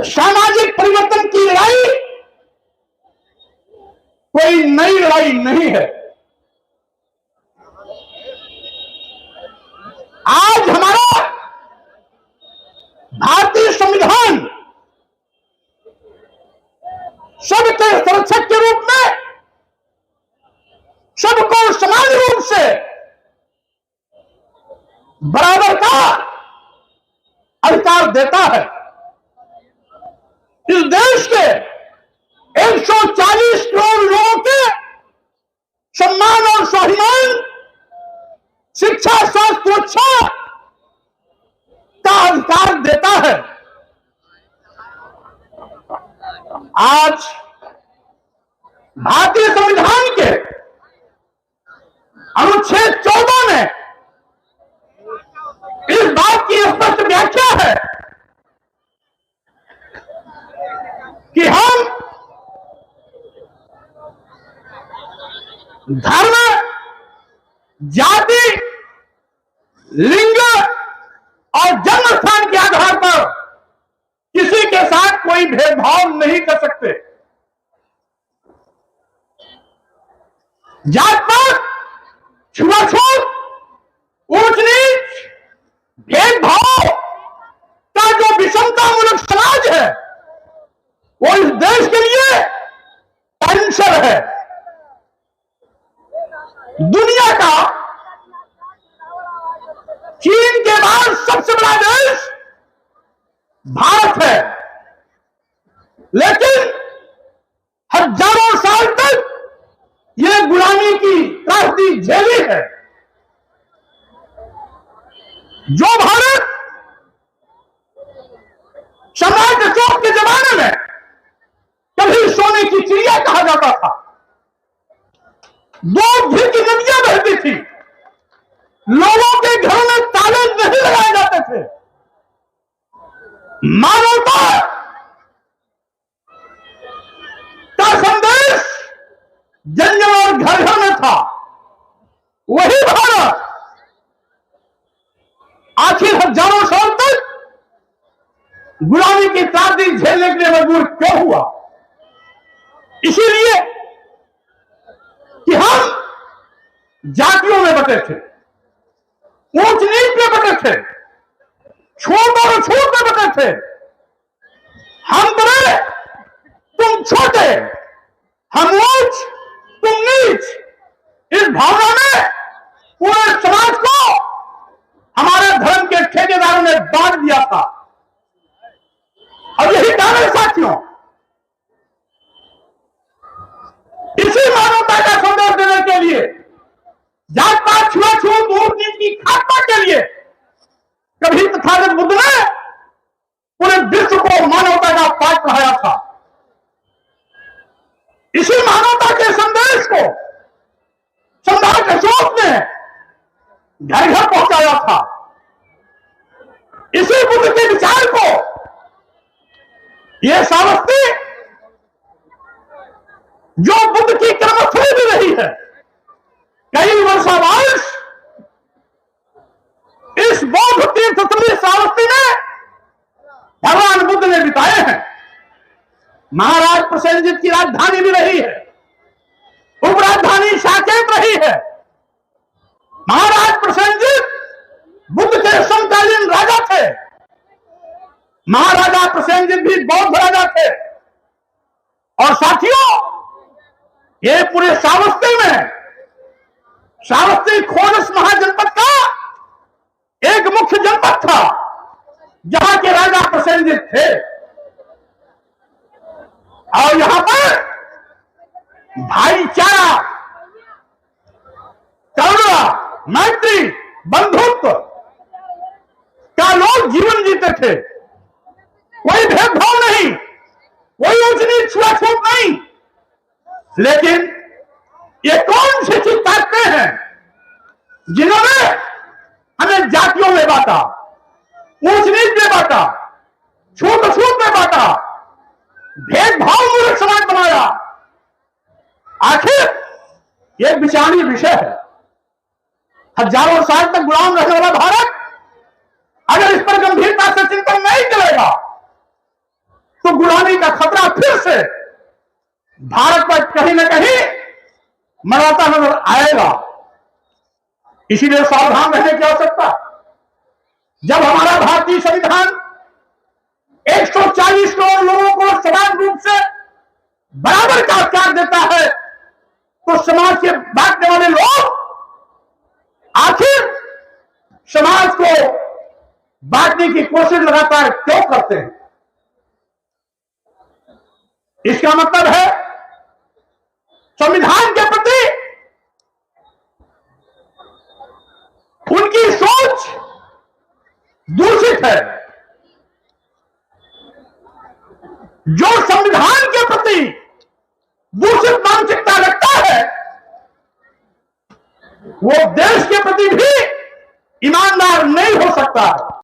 सामाजिक परिवर्तन की लड़ाई कोई नई लड़ाई नहीं है। आज हमारा भारतीय संविधान सबके संरक्षक के रूप में सबको समान रूप से बराबर का अधिकार देता है। इस देश के 140 करोड़ लोगों के सम्मान और स्वाभिमान, शिक्षा, स्वास्थ्य, सुरक्षा का अधिकार देता है। आज भारतीय संविधान के अनुच्छेद 14 में इस बात की स्पष्ट व्याख्या है कि हम धर्म, जाति, लिंग और जन्म स्थान के आधार पर किसी के साथ कोई भेदभाव नहीं कर सकते। जात पात, छुआछूत, ऊंच नीच, भेदभाव का जो विषमतामूलक समाज है वो इस देश के लिए कैंसर है। दुनिया का चीन के बाद सबसे बड़ा देश भारत है, लेकिन हजारों साल तक यह गुलामी की त्रासदी झेली है। जो भारत सम्राट अशोक के जमाने में कभी सोने की चिड़िया कहा जाता था, दूध घी की नदियां बहती थी, लोगों के घरों में ताले नहीं लगाए जाते थे, मानवता का संदेश जन जन और घर घर में था, वही भारत आखिर हजारों साल तक गुलामी की त्रासदी झेलने के लिए मजबूर क्यों हुआ? इसीलिए कि हम जातियों में बटे थे, ऊंच नीच में बटे थे, छोट और छूट में बटे थे। हम बड़े, तुम छोटे, हम ऊंच, तुम नीच, इस भावना में पूरे समाज को हमारे धर्म के ठेकेदारों ने बांट दिया था। और यही कारण है साथियों, इसी मानवता का संदेश देने के लिए, जात पात, छुआछूत, ऊंच नीच की खात्मा के लिए कभी तथागत बुद्ध ने पूरे विश्व को मानवता का पाठ पढ़ाया था। इसी मानवता के संदेश को सम्राट अशोक ने घर घर पहुंचाया था। इसी बुद्ध के विचार को यह सावस्ती, जो बुद्ध की कर्मस्थली भी रही है, कई वर्षावास इस बौद्ध तीर्थस्थली सावस्ती में भगवान बुद्ध ने बिताए हैं। महाराज प्रसेनजित की राजधानी भी रही है, उपराजधानी साकेत रही है। महाराज प्रसेनजित बुद्ध के समकालीन राजा थे। महाराजा प्रसेनजित भी बौद्ध राजा थे। और साथियों, ये पूरे सावस्ती में, सावस्ती खोडस महाजनपद का एक मुख्य जनपद था जहां के राजा प्रसेनजित थे। और यहां पर भाईचारा, करुणा, मैत्री, बंधुत्व का लोग जीवन जीते थे। कोई भेदभाव नहीं, कोई ऊंच नीच, छुआछूत नहीं। लेकिन ये कौन सी चीज ताकते हैं जिन्होंने हमें जातियों में बांटा, ऊंच नीच में बांटा, छूत अछूत में बांटा, भेदभाव मूलक समाज बनाया? आखिर यह विचारणीय विषय है। हजारों साल तक गुलाम रहने वाला भारत अगर इस पर गंभीरता से चिंतन नहीं करेगा तो गुलामी का खतरा फिर से भारत पर कहीं ना कहीं मनाता नजर आएगा। इसीलिए सावधान रहने की आवश्यकता। जब हमारा भारतीय संविधान 140 करोड़ लोगों को समान रूप से बराबर का अधिकार देता है, तो समाज के बांटने वाले लोग आखिर समाज को बांटने की कोशिश लगातार क्यों करते हैं? इसका मतलब है संविधान के प्रति उनकी सोच दूषित है। जो संविधान के प्रति दूषित मानसिकता रखता है, वो देश के प्रति भी ईमानदार नहीं हो सकता है।